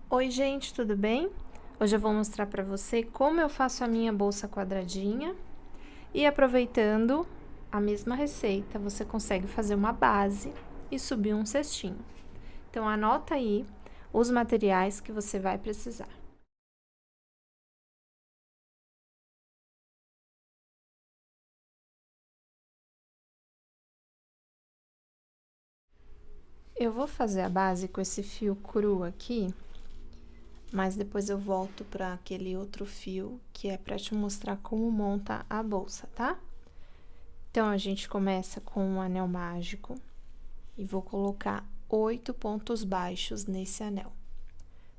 Oi, gente, tudo bem? Hoje eu vou mostrar para você como eu faço a minha bolsa quadradinha e aproveitando a mesma receita, você consegue fazer uma base e subir um cestinho. Então, anota aí os materiais que você vai precisar. Eu vou fazer a base com esse fio cru aqui, mas depois eu volto para aquele outro fio que é para te mostrar como monta a bolsa, tá? Então, a gente começa com um anel mágico e vou colocar 8 pontos baixos nesse anel.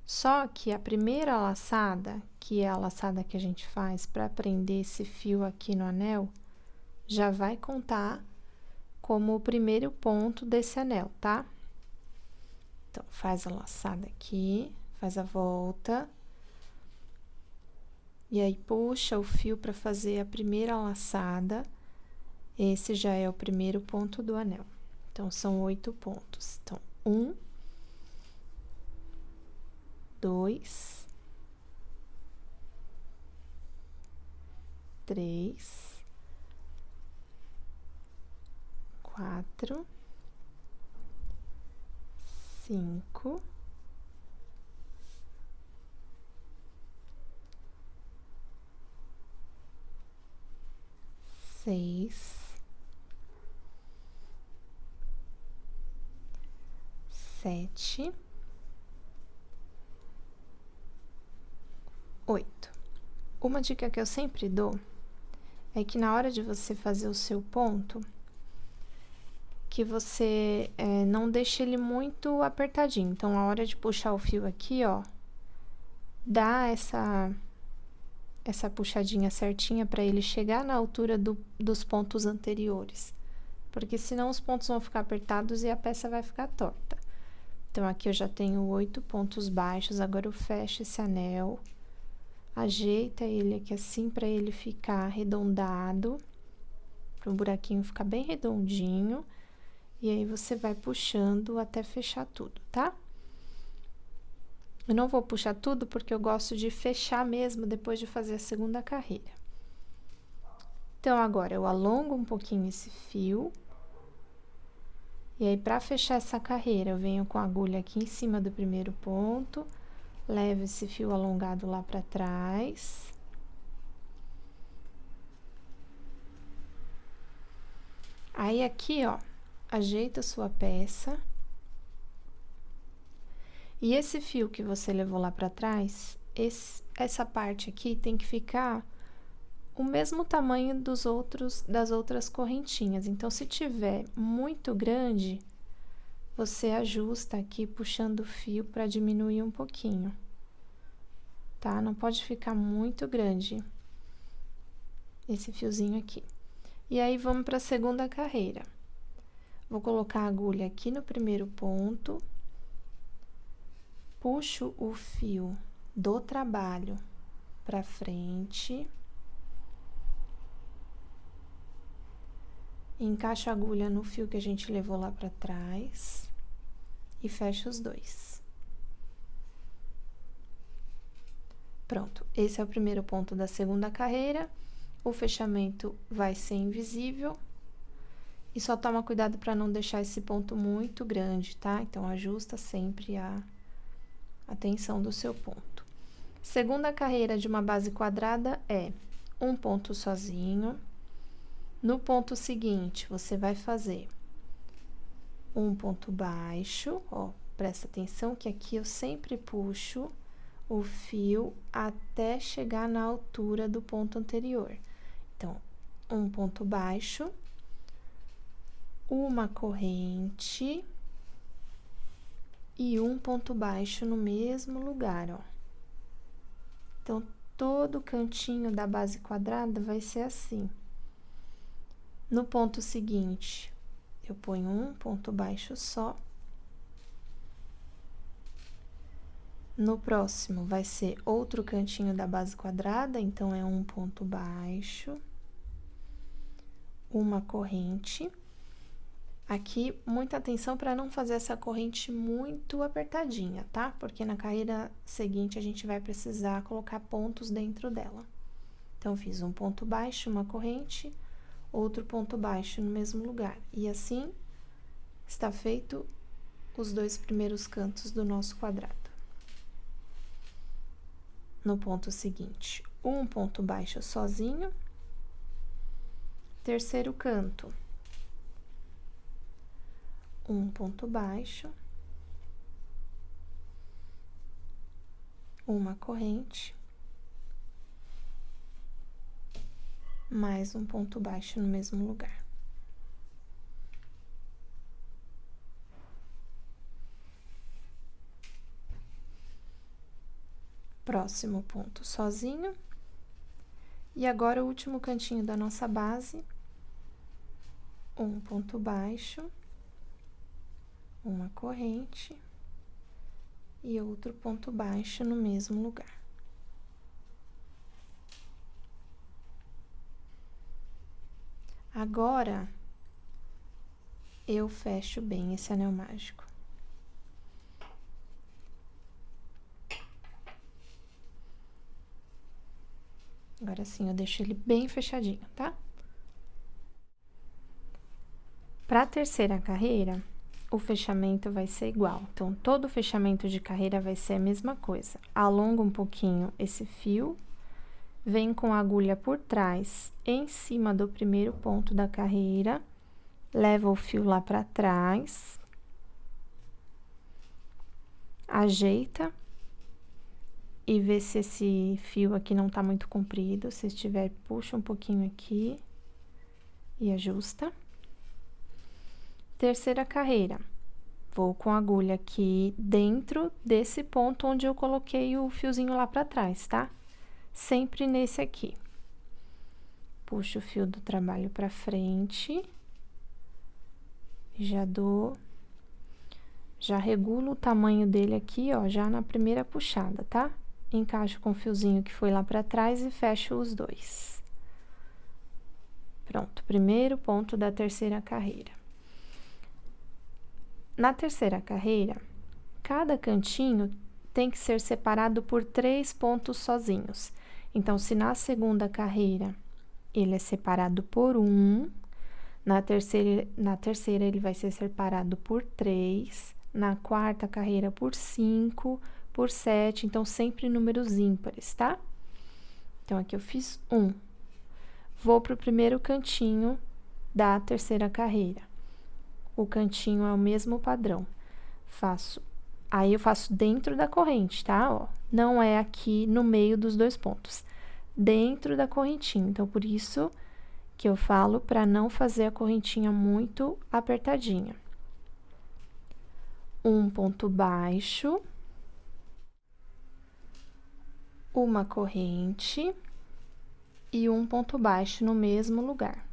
Só que a primeira laçada, que é a laçada que a gente faz para prender esse fio aqui no anel, já vai contar como o primeiro ponto desse anel, tá? Então, faz a laçada aqui, faz a volta. E aí, puxa o fio para fazer a primeira laçada. Esse já é o primeiro ponto do anel. Então, são 8 pontos. Então, 1, 2, 3, 4, 5, 6, 7, 8. Uma dica que eu sempre dou é que na hora de você fazer o seu ponto, que você não deixe ele muito apertadinho. Então, a hora de puxar o fio aqui, ó, dá essa puxadinha certinha para ele chegar na altura dos pontos anteriores. Porque senão os pontos vão ficar apertados e a peça vai ficar torta. Então, aqui eu já tenho 8 pontos baixos, agora eu fecho esse anel, ajeita ele aqui assim para ele ficar arredondado, para o buraquinho ficar bem redondinho, e aí você vai puxando até fechar tudo, tá? Eu não vou puxar tudo porque eu gosto de fechar mesmo depois de fazer a segunda carreira. Então, agora eu alongo um pouquinho esse fio. E aí, para fechar essa carreira, eu venho com a agulha aqui em cima do primeiro ponto, levo esse fio alongado lá para trás. Aí, aqui, ó, ajeita a sua peça. E esse fio que você levou lá para trás, essa parte aqui tem que ficar o mesmo tamanho das outras correntinhas. Então, se tiver muito grande, você ajusta aqui puxando o fio para diminuir um pouquinho, tá? Não pode ficar muito grande esse fiozinho aqui. E aí, vamos para a segunda carreira. Vou colocar a agulha aqui no primeiro ponto, puxo o fio do trabalho para frente, encaixo a agulha no fio que a gente levou lá para trás e fecho os dois. Pronto, esse é o primeiro ponto da segunda carreira. O fechamento vai ser invisível. E só toma cuidado para não deixar esse ponto muito grande, tá? Então, ajusta sempre a tensão do seu ponto. Segunda carreira de uma base quadrada é um ponto sozinho. No ponto seguinte, você vai fazer um ponto baixo, ó, presta atenção que aqui eu sempre puxo o fio até chegar na altura do ponto anterior. Então, um ponto baixo, uma corrente e um ponto baixo no mesmo lugar, ó. Então, todo cantinho da base quadrada vai ser assim. No ponto seguinte, eu ponho um ponto baixo só. No próximo, vai ser outro cantinho da base quadrada, então, é um ponto baixo, uma corrente. Aqui, muita atenção para não fazer essa corrente muito apertadinha, tá? Porque na carreira seguinte, a gente vai precisar colocar pontos dentro dela. Então, fiz um ponto baixo, uma corrente, outro ponto baixo no mesmo lugar. E assim, está feito os 2 primeiros cantos do nosso quadrado. No ponto seguinte, um ponto baixo sozinho. Terceiro canto, um ponto baixo, uma corrente, mais um ponto baixo no mesmo lugar. Próximo ponto sozinho. E agora, o último cantinho da nossa base, um ponto baixo, uma corrente e outro ponto baixo no mesmo lugar. Agora, eu fecho bem esse anel mágico. Agora sim, eu deixo ele bem fechadinho, tá? Para a terceira carreira, o fechamento vai ser igual. Então, todo fechamento de carreira vai ser a mesma coisa. Alonga um pouquinho esse fio, vem com a agulha por trás, em cima do primeiro ponto da carreira, leva o fio lá para trás, ajeita e vê se esse fio aqui não tá muito comprido. Se estiver, puxa um pouquinho aqui e ajusta. Terceira carreira, vou com a agulha aqui dentro desse ponto onde eu coloquei o fiozinho lá para trás, tá? Sempre nesse aqui. Puxo o fio do trabalho para frente. Já regulo o tamanho dele aqui, ó, já na primeira puxada, tá? Encaixo com o fiozinho que foi lá para trás e fecho os 2. Pronto, primeiro ponto da terceira carreira. Na terceira carreira, cada cantinho tem que ser separado por 3 pontos sozinhos. Então, se na segunda carreira ele é separado por 1, na terceira ele vai ser separado por 3, na quarta carreira por 5, por 7, então sempre números ímpares, tá? Então, aqui eu fiz 1. Vou pro primeiro cantinho da terceira carreira. O cantinho é o mesmo padrão. Aí eu faço dentro da corrente, tá? Ó, não é aqui no meio dos 2 pontos. Dentro da correntinha. Então, por isso que eu falo para não fazer a correntinha muito apertadinha. Um ponto baixo. Uma corrente. E um ponto baixo no mesmo lugar.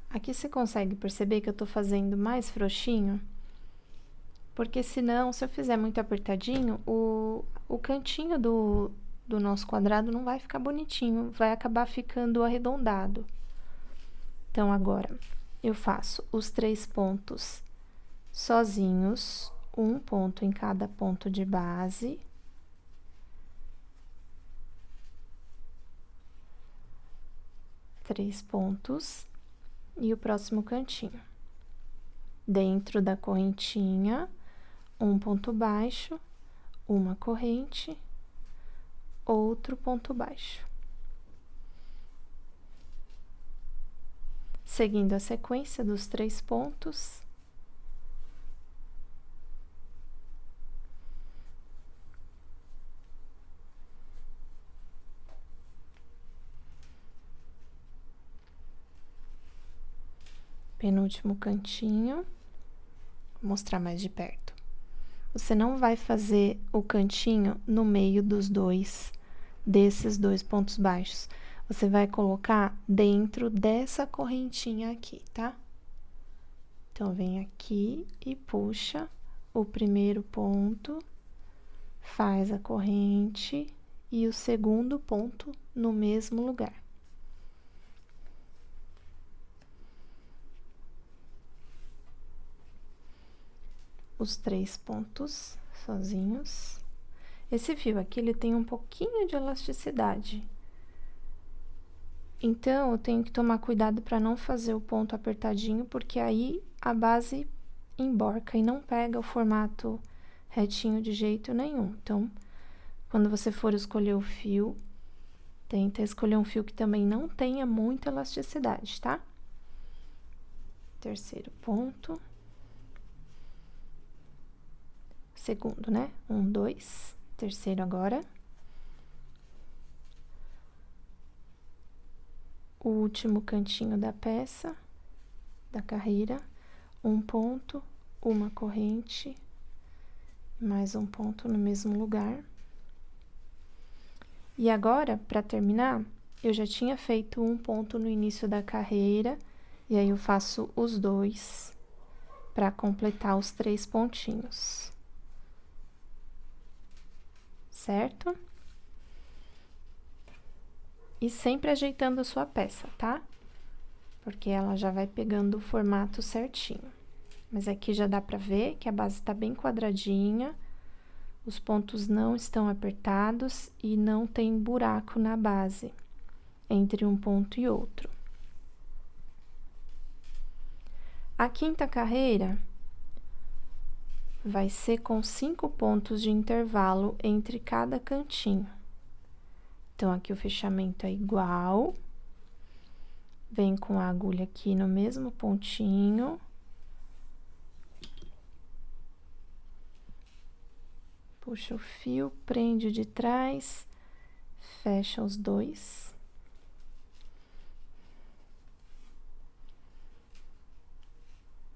Aqui você consegue perceber que eu tô fazendo mais frouxinho? Porque senão, se eu fizer muito apertadinho, o cantinho do nosso quadrado não vai ficar bonitinho, vai acabar ficando arredondado. Então, agora, eu faço os 3 pontos sozinhos, um ponto em cada ponto de base. Três pontos. E o próximo cantinho. Dentro da correntinha, um ponto baixo, uma corrente, outro ponto baixo. Seguindo a sequência dos 3 pontos. Penúltimo cantinho, vou mostrar mais de perto. Você não vai fazer o cantinho no meio desses 2 pontos baixos. Você vai colocar dentro dessa correntinha aqui, tá? Então, vem aqui e puxa o primeiro ponto, faz a corrente e o segundo ponto no mesmo lugar. os 3 pontos sozinhos. Esse fio aqui, ele tem um pouquinho de elasticidade. Então, eu tenho que tomar cuidado para não fazer o ponto apertadinho, porque aí a base emborca e não pega o formato retinho de jeito nenhum. Então, quando você for escolher o fio, tenta escolher um fio que também não tenha muita elasticidade, tá? Terceiro ponto. Segundo, né? 1, 2. Terceiro agora. O último cantinho da peça, da carreira, um ponto, uma corrente, mais um ponto no mesmo lugar. E agora, para terminar, eu já tinha feito um ponto no início da carreira, e aí eu faço os 2 para completar os 3 pontinhos. Certo? E sempre ajeitando a sua peça, tá? Porque ela já vai pegando o formato certinho. Mas aqui já dá pra ver que a base tá bem quadradinha, os pontos não estão apertados e não tem buraco na base, entre um ponto e outro. A quinta carreira vai ser com 5 pontos de intervalo entre cada cantinho. Então, aqui o fechamento é igual. Vem com a agulha aqui no mesmo pontinho. Puxa o fio, prende de trás, fecha os 2.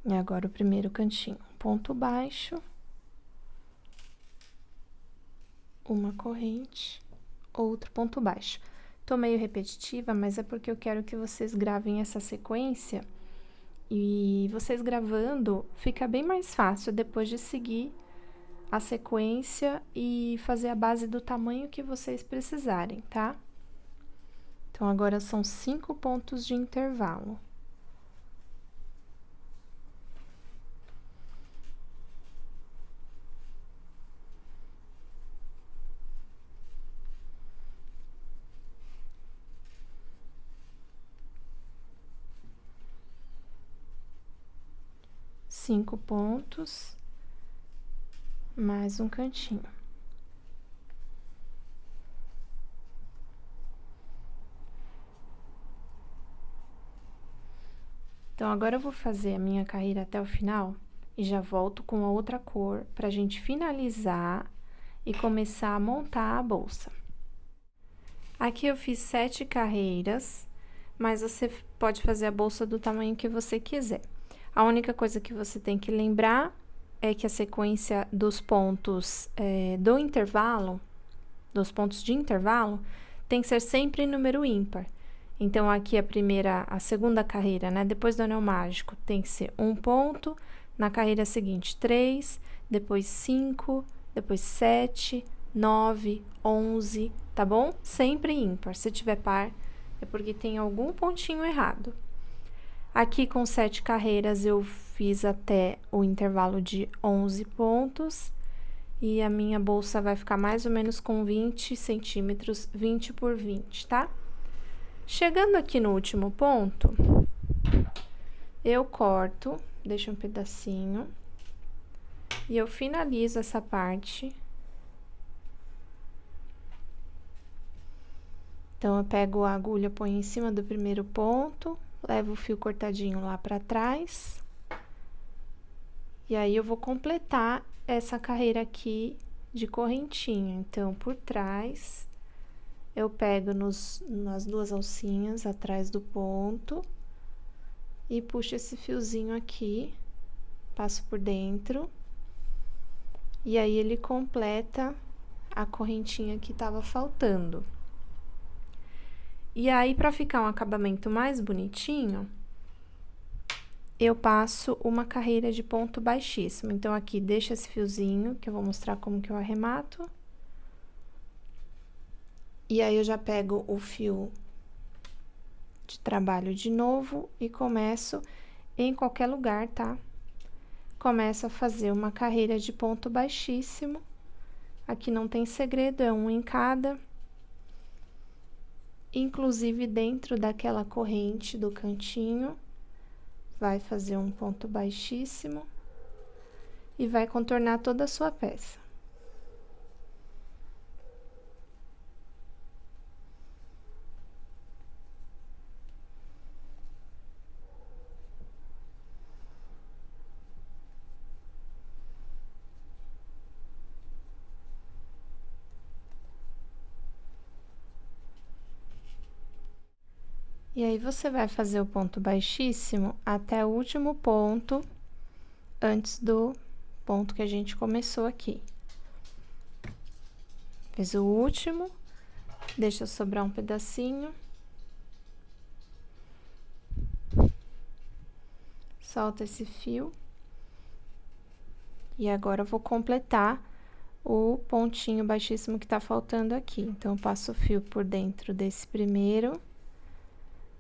E agora o primeiro cantinho, ponto baixo, uma corrente, outro ponto baixo. Tô meio repetitiva, mas é porque eu quero que vocês gravem essa sequência e vocês gravando fica bem mais fácil depois de seguir a sequência e fazer a base do tamanho que vocês precisarem, tá? Então, agora são 5 pontos de intervalo. Cinco pontos, mais um cantinho. Então, agora eu vou fazer a minha carreira até o final e já volto com a outra cor pra gente finalizar e começar a montar a bolsa. Aqui eu fiz 7 carreiras, mas você pode fazer a bolsa do tamanho que você quiser. A única coisa que você tem que lembrar é que a sequência dos pontos do intervalo, dos pontos de intervalo, tem que ser sempre em número ímpar. Então, aqui a segunda carreira, né? Depois do anel mágico, tem que ser 1 ponto, na carreira seguinte 3, depois 5, depois 7, 9, 11, tá bom? Sempre ímpar. Se tiver par, é porque tem algum pontinho errado. Aqui, com 7 carreiras, eu fiz até o intervalo de 11 pontos. E a minha bolsa vai ficar mais ou menos com 20 centímetros, 20 por 20, tá? Chegando aqui no último ponto, eu corto, deixo um pedacinho. E eu finalizo essa parte. Então, eu pego a agulha, ponho em cima do primeiro ponto, levo o fio cortadinho lá pra trás. E aí, eu vou completar essa carreira aqui de correntinha. Então, por trás, eu pego nas 2 alcinhas atrás do ponto e puxo esse fiozinho aqui, passo por dentro. E aí, ele completa a correntinha que tava faltando. E aí, pra ficar um acabamento mais bonitinho, eu passo uma carreira de ponto baixíssimo. Então, aqui, deixa esse fiozinho, que eu vou mostrar como que eu arremato. E aí, eu já pego o fio de trabalho de novo e começo em qualquer lugar, tá? começo a fazer uma carreira de ponto baixíssimo. Aqui não tem segredo, é um em cada. Inclusive, dentro daquela corrente do cantinho, vai fazer um ponto baixíssimo e vai contornar toda a sua peça. E aí, você vai fazer o ponto baixíssimo até o último ponto, antes do ponto que a gente começou aqui. Fez o último, deixa sobrar um pedacinho. Solta esse fio. E agora, eu vou completar o pontinho baixíssimo que tá faltando aqui. Então, eu passo o fio por dentro desse primeiro.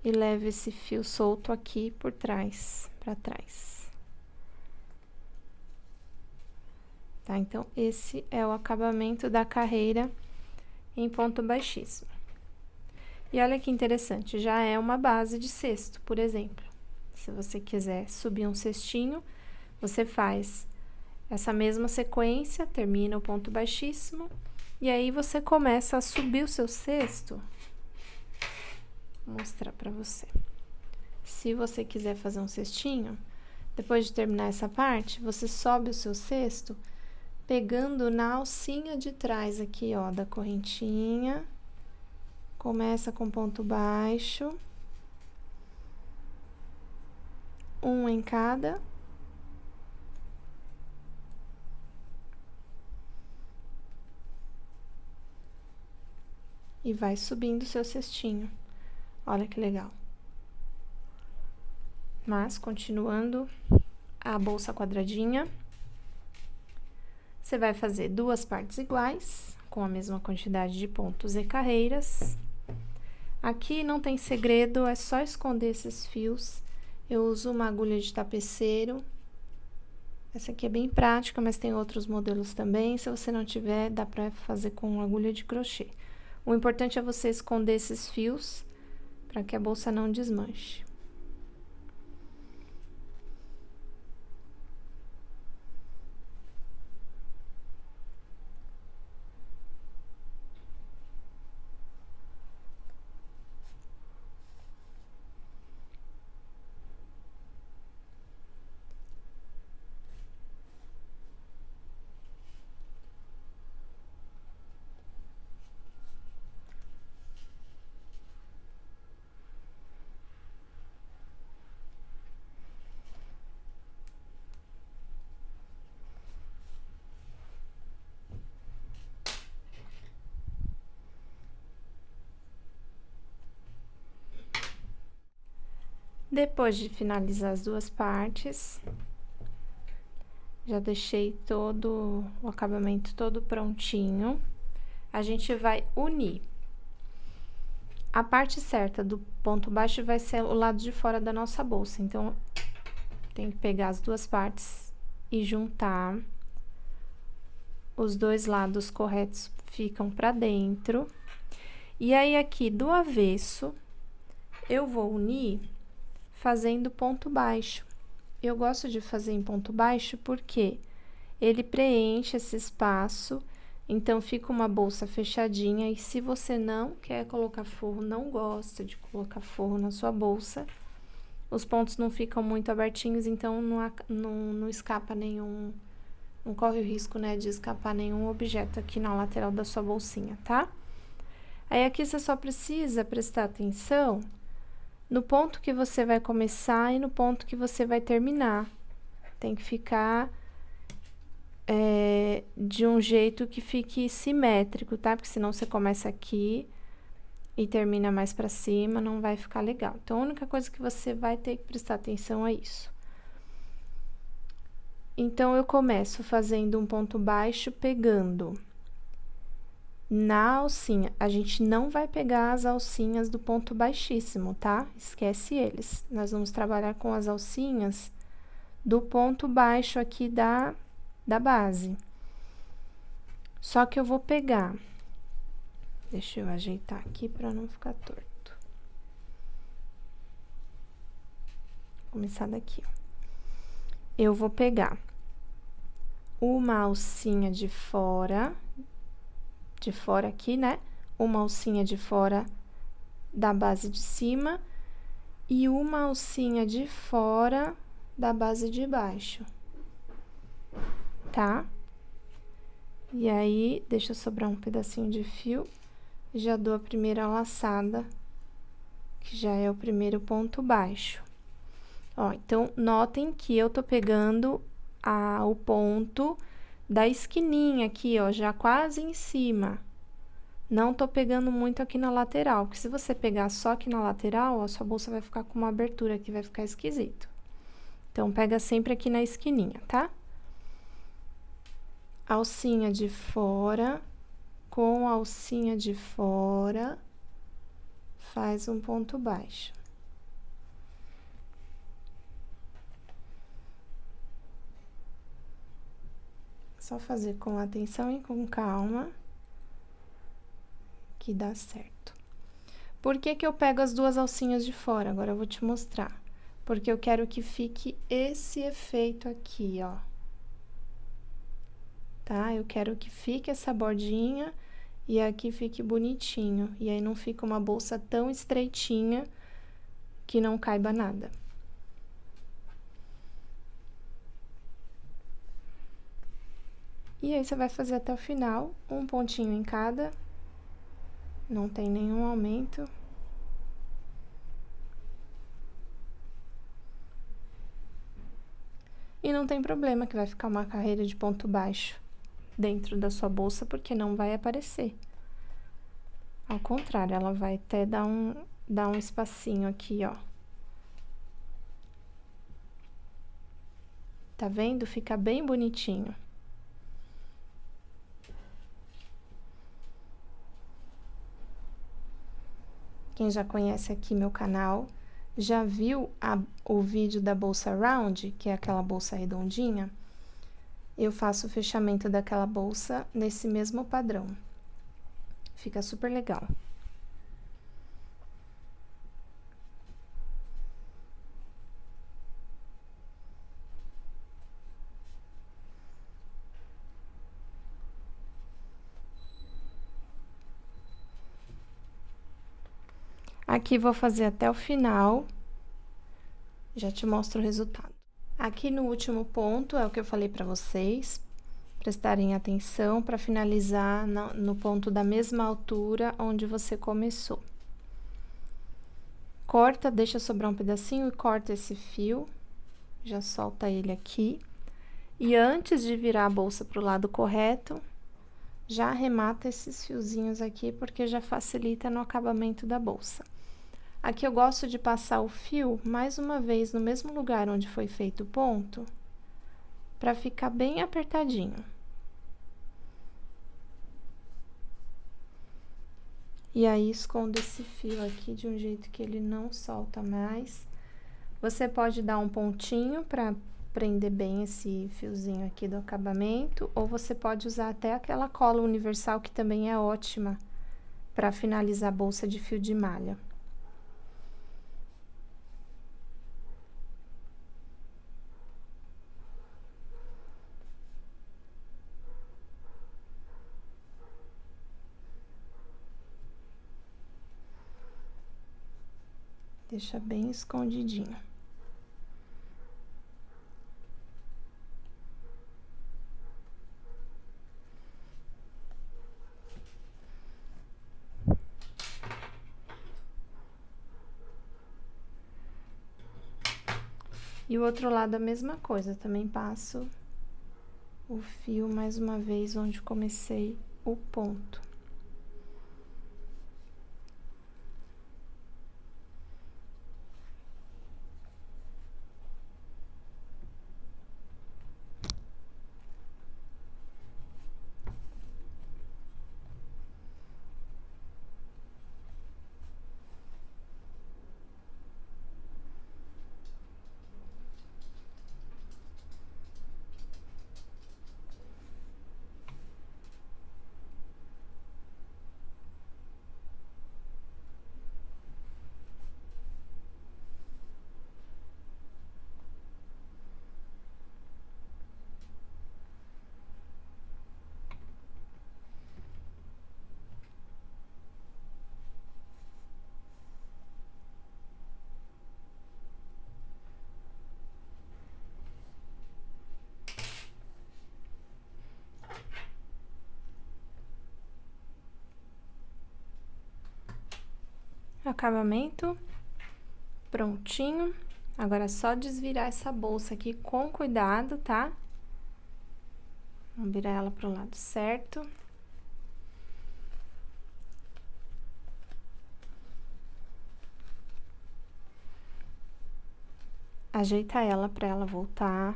E levo esse fio solto aqui por trás, pra trás. Tá? Então, esse é o acabamento da carreira em ponto baixíssimo. E olha que interessante, já é uma base de cesto, por exemplo. Se você quiser subir um cestinho, você faz essa mesma sequência, termina o ponto baixíssimo, e aí você começa a subir o seu cesto. Vou mostrar pra você. Se você quiser fazer um cestinho, depois de terminar essa parte, você sobe o seu cesto pegando na alcinha de trás aqui, ó, da correntinha. Começa com ponto baixo. Um em cada. E vai subindo o seu cestinho. Olha que legal. Mas, continuando a bolsa quadradinha, você vai fazer 2 partes iguais, com a mesma quantidade de pontos e carreiras. Aqui não tem segredo, é só esconder esses fios. Eu uso uma agulha de tapeceiro. Essa aqui é bem prática, mas tem outros modelos também. Se você não tiver, dá pra fazer com agulha de crochê. O importante é você esconder esses fios, para que a bolsa não desmanche. Depois de finalizar as 2 partes, já deixei todo o acabamento todo prontinho. A gente vai unir. A parte certa do ponto baixo vai ser o lado de fora da nossa bolsa. Então, tem que pegar as 2 partes e juntar. Os 2 lados corretos ficam pra dentro. E aí, aqui do avesso, eu vou unir fazendo ponto baixo. Eu gosto de fazer em ponto baixo porque ele preenche esse espaço, então fica uma bolsa fechadinha. E se você não quer colocar forro, não gosta de colocar forro na sua bolsa, os pontos não ficam muito abertinhos, então não escapa nenhum, não corre o risco, né, de escapar nenhum objeto aqui na lateral da sua bolsinha, tá? Aí, aqui você só precisa prestar atenção no ponto que você vai começar e no ponto que você vai terminar. Tem que ficar de um jeito que fique simétrico, tá? Porque senão você começa aqui e termina mais pra cima, não vai ficar legal. Então, a única coisa que você vai ter que prestar atenção é isso. Então, eu começo fazendo um ponto baixo, pegando na alcinha. A gente não vai pegar as alcinhas do ponto baixíssimo, tá? Esquece eles. Nós vamos trabalhar com as alcinhas do ponto baixo aqui da base. Só que eu vou pegar, deixa eu ajeitar aqui para não ficar torto. Vou começar daqui, ó. Eu vou pegar uma alcinha de fora aqui, né? Uma alcinha de fora da base de cima e uma alcinha de fora da base de baixo, tá? E aí, deixa sobrar um pedacinho de fio, já dou a primeira laçada, que já é o primeiro ponto baixo. Ó, então, notem que eu tô pegando o ponto da esquininha aqui, ó, já quase em cima. Não tô pegando muito aqui na lateral, porque se você pegar só aqui na lateral, a sua bolsa vai ficar com uma abertura aqui, vai ficar esquisito. Então, pega sempre aqui na esquininha, tá? Alcinha de fora, com alcinha de fora, faz um ponto baixo. Só fazer com atenção e com calma, que dá certo. Por que que eu pego as duas alcinhas de fora? Agora eu vou te mostrar. Porque eu quero que fique esse efeito aqui, ó. Tá? Eu quero que fique essa bordinha e aqui fique bonitinho. E aí, não fica uma bolsa tão estreitinha que não caiba nada. E aí, você vai fazer até o final, um pontinho em cada. Não tem nenhum aumento. E não tem problema que vai ficar uma carreira de ponto baixo dentro da sua bolsa, porque não vai aparecer. Ao contrário, ela vai até dar um espacinho aqui, ó. Tá vendo? Fica bem bonitinho. Quem já conhece aqui meu canal, já viu o vídeo da bolsa round, que é aquela bolsa redondinha? Eu faço o fechamento daquela bolsa nesse mesmo padrão. Fica super legal. Aqui vou fazer até o final, já te mostro o resultado. Aqui no último ponto, é o que eu falei pra vocês, prestarem atenção para finalizar no ponto da mesma altura onde você começou. Corta, deixa sobrar um pedacinho e corta esse fio, já solta ele aqui. E antes de virar a bolsa pro lado correto, já arremata esses fiozinhos aqui, porque já facilita no acabamento da bolsa. Aqui eu gosto de passar o fio mais uma vez no mesmo lugar onde foi feito o ponto, para ficar bem apertadinho. E aí, escondo esse fio aqui de um jeito que ele não solta mais. Você pode dar um pontinho para prender bem esse fiozinho aqui do acabamento, ou você pode usar até aquela cola universal, que também é ótima para finalizar a bolsa de fio de malha. Deixa bem escondidinho. E o outro lado a mesma coisa, também passo o fio mais uma vez onde comecei o ponto. Acabamento prontinho. Agora é só desvirar essa bolsa aqui com cuidado, tá? Vamos virar ela pro lado certo. Ajeita ela pra ela voltar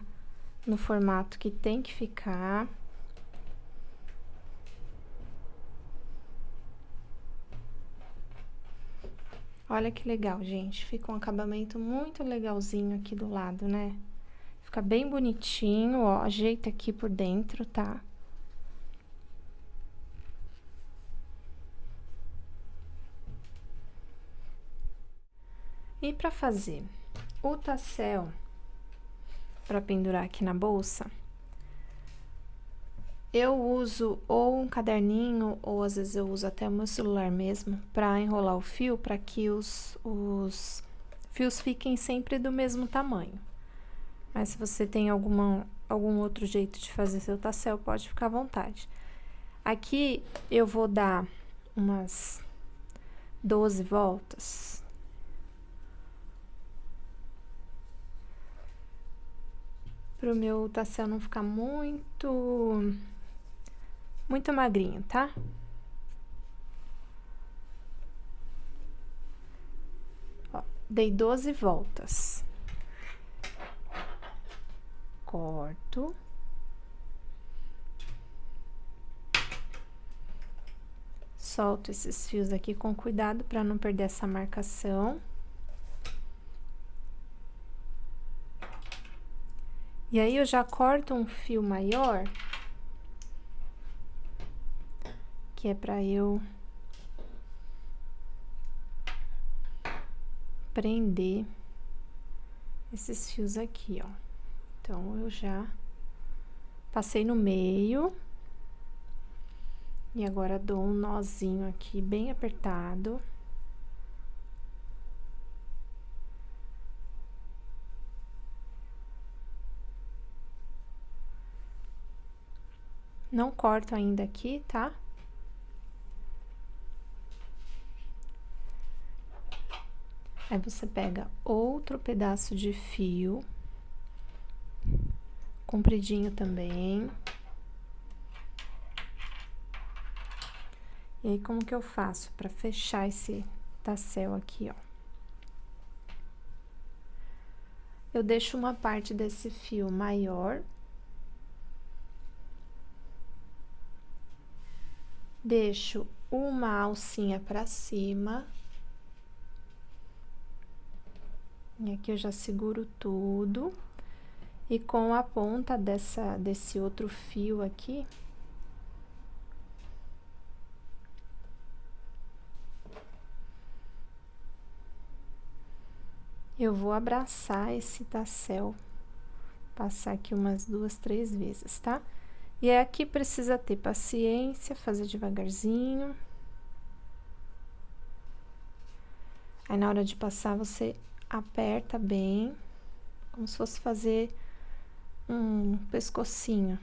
no formato que tem que ficar. Olha que legal, gente. Fica um acabamento muito legalzinho aqui do lado, né? Fica bem bonitinho, ó. Ajeita aqui por dentro, tá? E pra fazer o tassel pra pendurar aqui na bolsa, eu uso ou um caderninho, ou às vezes eu uso até o meu celular mesmo, pra enrolar o fio, pra que os fios fiquem sempre do mesmo tamanho. Mas se você tem algum outro jeito de fazer seu tassel, pode ficar à vontade. Aqui eu vou dar umas 12 voltas. Pro meu tassel não ficar muito magrinho, tá? Ó, dei 12 voltas. Corto. Solto esses fios aqui com cuidado para não perder essa marcação. E aí, eu já corto um fio maior, que é para eu prender esses fios aqui, ó. Então, eu já passei no meio. E agora, dou um nozinho aqui, bem apertado. Não corto ainda aqui, tá? Aí, você pega outro pedaço de fio, compridinho também. E aí, como que eu faço pra fechar esse tassel aqui, ó? Eu deixo uma parte desse fio maior. Deixo uma alcinha pra cima. E aqui eu já seguro tudo. E com a ponta desse outro fio aqui, eu vou abraçar esse tassel, passar aqui umas 2, 3 vezes, tá? E é aqui precisa ter paciência, fazer devagarzinho. Aí, na hora de passar, você aperta bem, como se fosse fazer um pescocinho.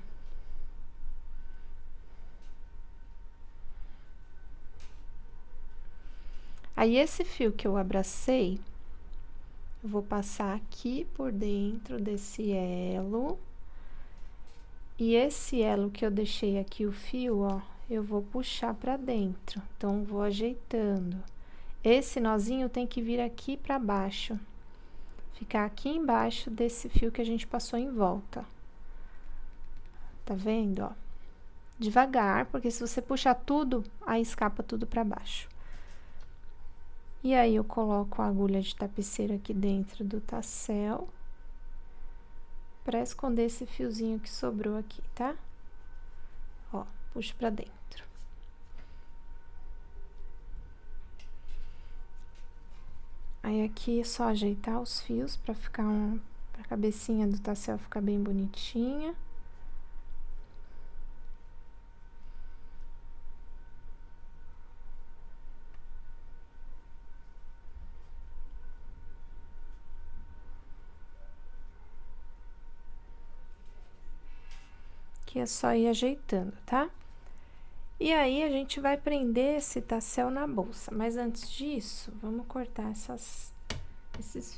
Aí, esse fio que eu abracei, eu vou passar aqui por dentro desse elo. E esse elo que eu deixei aqui, o fio, ó, eu vou puxar pra dentro. Então, vou ajeitando. Esse nozinho tem que vir aqui pra baixo. Ficar aqui embaixo desse fio que a gente passou em volta. Tá vendo, ó? Devagar, porque se você puxar tudo, aí escapa tudo pra baixo. E aí, eu coloco a agulha de tapeceira aqui dentro do tassel, pra esconder esse fiozinho que sobrou aqui, tá? Ó, puxo pra dentro. Aí, aqui é só ajeitar os fios pra ficar pra cabecinha do tassel ficar bem bonitinha. Aqui é só ir ajeitando, tá? E aí, a gente vai prender esse tassel na bolsa. Mas antes disso, vamos cortar esses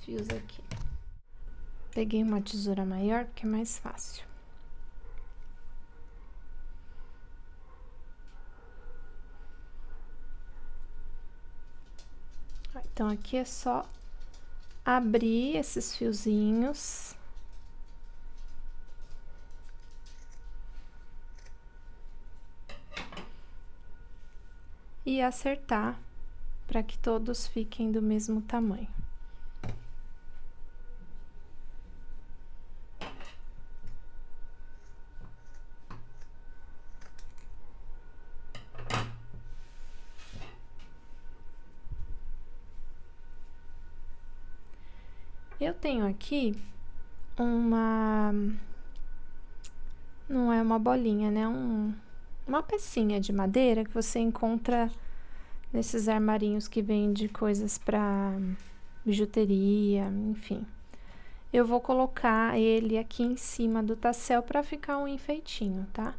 fios aqui. Peguei uma tesoura maior, porque é mais fácil. Então, aqui é só abrir esses fiozinhos. E acertar para que todos fiquem do mesmo tamanho. Eu tenho aqui não é uma bolinha, né? Uma pecinha de madeira que você encontra nesses armarinhos que vende coisas para bijuteria, enfim. Eu vou colocar ele aqui em cima do tassel para ficar um enfeitinho, tá?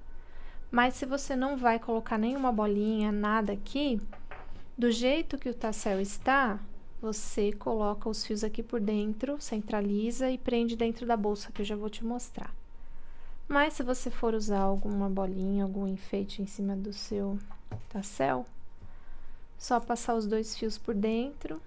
Mas se você não vai colocar nenhuma bolinha, nada aqui, do jeito que o tassel está, você coloca os fios aqui por dentro, centraliza e prende dentro da bolsa, que eu já vou te mostrar. Mas se você for usar alguma bolinha, algum enfeite em cima do seu tassel, só passar os 2 fios por dentro.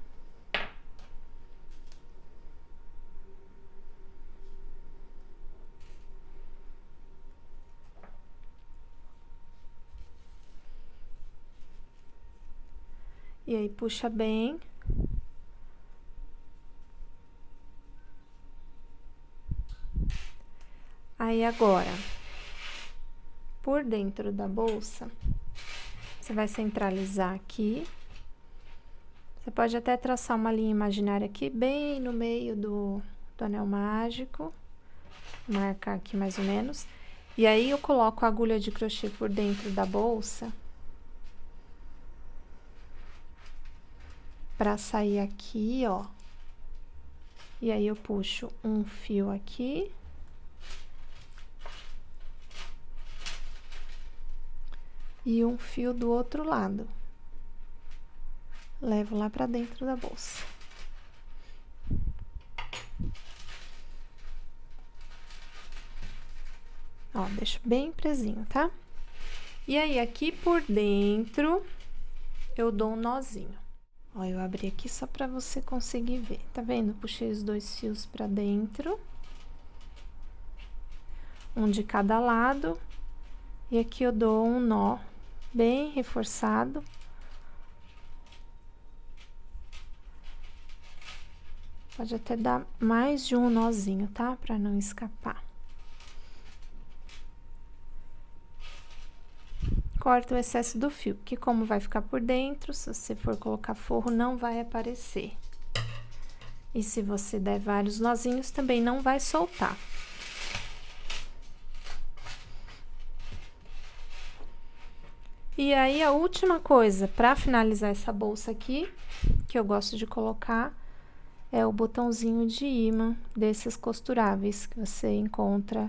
E aí, puxa bem. Aí, agora, por dentro da bolsa, você vai centralizar aqui. Você pode até traçar uma linha imaginária aqui, bem no meio do anel mágico. Marcar aqui mais ou menos. E aí, eu coloco a agulha de crochê por dentro da bolsa. Pra sair aqui, ó. E aí, eu puxo um fio aqui. E um fio do outro lado. Levo lá pra dentro da bolsa. Ó, deixo bem presinho, tá? E aí, aqui por dentro, eu dou um nozinho. Ó, eu abri aqui só pra você conseguir ver. Tá vendo? Puxei os 2 fios pra dentro. Um de cada lado. E aqui eu dou um nó bem reforçado. Pode até dar mais de um nozinho, tá? Pra não escapar. Corta o excesso do fio, que como vai ficar por dentro, se você for colocar forro, não vai aparecer. E se você der vários nozinhos, também não vai soltar. E aí, a última coisa, pra finalizar essa bolsa aqui, que eu gosto de colocar, é o botãozinho de ímã desses costuráveis que você encontra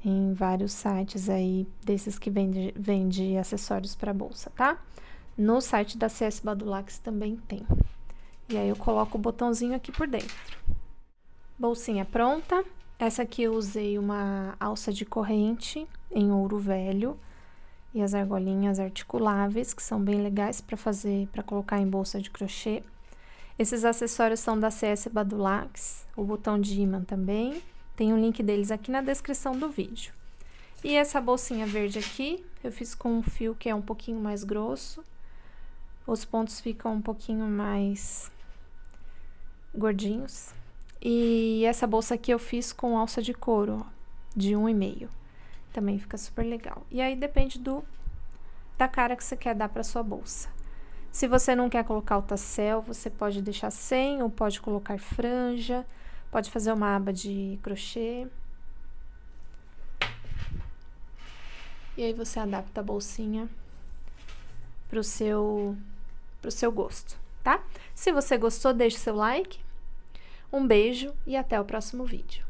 em vários sites aí, desses que vende acessórios para bolsa, tá? No site da CS Badulax também tem. E aí, eu coloco o botãozinho aqui por dentro. Bolsinha pronta. Essa aqui eu usei uma alça de corrente em ouro velho. E as argolinhas articuláveis, que são bem legais para colocar em bolsa de crochê. Esses acessórios são da CS Badulax, o botão de ímã também. Tem um link deles aqui na descrição do vídeo. E essa bolsinha verde aqui, eu fiz com um fio que é um pouquinho mais grosso. Os pontos ficam um pouquinho mais gordinhos. E essa bolsa aqui eu fiz com alça de couro, ó, de 1,5. Também fica super legal. E aí, depende da cara que você quer dar pra sua bolsa. Se você não quer colocar o tassel, você pode deixar sem, ou pode colocar franja, pode fazer uma aba de crochê. E aí, você adapta a bolsinha pro seu gosto, tá? Se você gostou, deixe seu like. Um beijo e até o próximo vídeo.